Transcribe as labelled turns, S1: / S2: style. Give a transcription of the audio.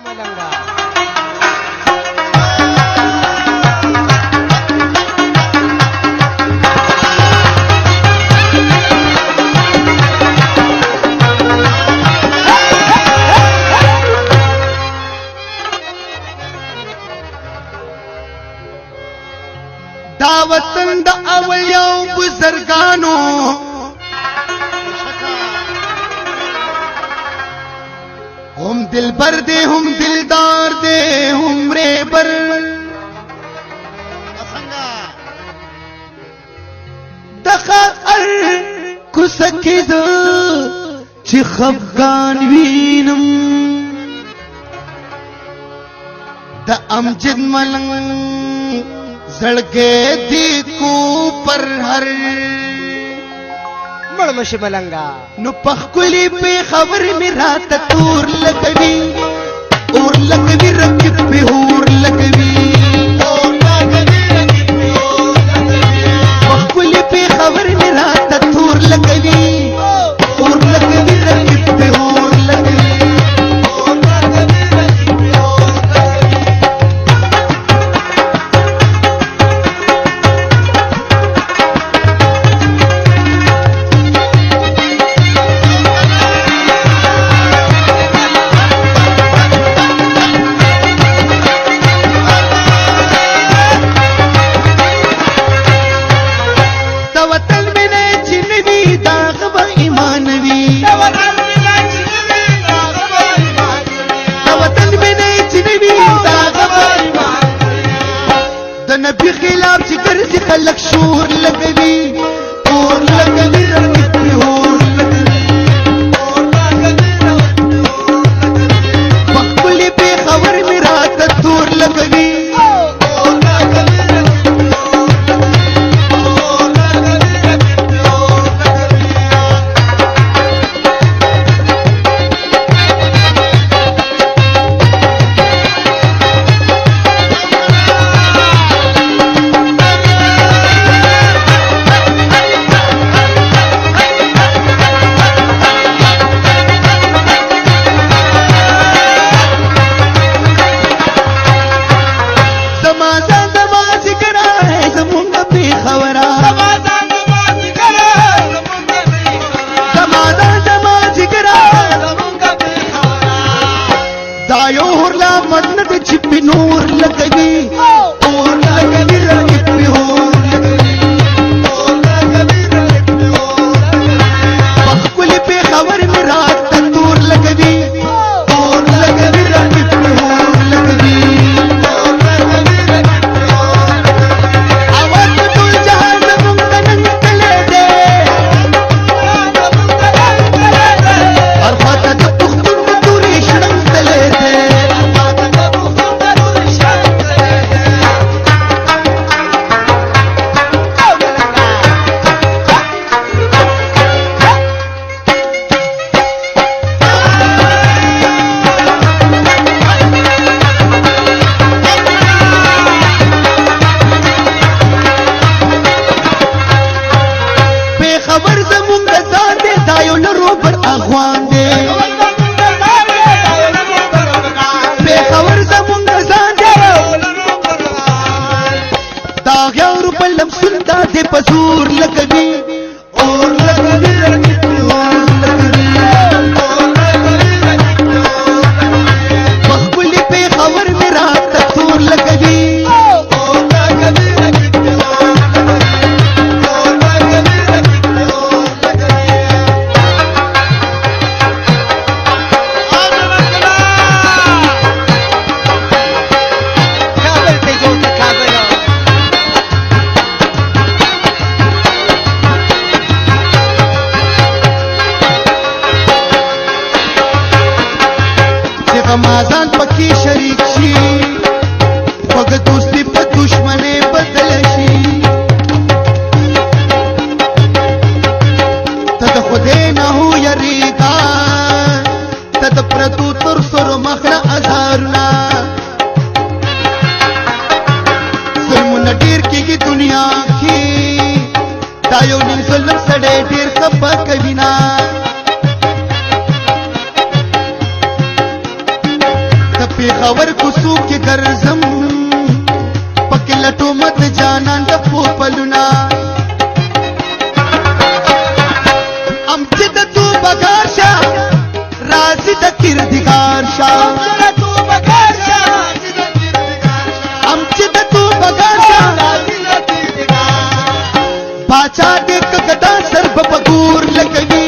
S1: ملنګا
S2: دا وطن د اولیاء بزرگانو هم دلبر دے هم دلدار دے هم ریبر دخل کسکی دا چی خفگان وینم دا امجد ملنگ زڑگے دی کو پر ہر
S1: مړ مشي ملنګا
S2: نو پخکلی پہ خبر میرا تور لگوی اور لگوی رکب پہ اور لگوی پخکلی پہ خبر میرا تور لگوی اور لگوی رکب پہ اور لگوی نبی خلاف چی کرزی خلق شور لگوی اور لگوی رکب پہ اور لگوی پخکلی پہ خبر میرا تور لگوی چپی نور لگوی اور لگوی رکب پہ اور لگوی پخکلی پہ خبر میرا تور لگوی اور لگوی رکب پہ اور لگوی آواز دل جہاں زمون تننگ تلے دے اور خواتا دا پختون دا دوری شننگ تلے دے خبر زمون گزان دے دایو لرو بر اغوان دے بے خبر زمون گزان دے داغیارو بلم سندا دے پزور لگوی اور لگوی رکب پہ اور لگوی پخکلی پہ خبر میرا تور لگوی غمازان پکی شریک شي وګ دوستی په دشمنی بدل شي ته د خدای نه هو یریګا ته د پردو تر سر مخړه ازارنا ظلم ډیر کیږي دنیا کې دا یو نیم ظلم سړی ډیر خپه کوي نه د پیښور کوڅو کې ګرځم پکې لټو مت جانان د پوپلونه ام چې د تو بګار شه راځي د کردګار شه ام چې د تو بګار شه باچا دې کګدا سر په پګور لګوي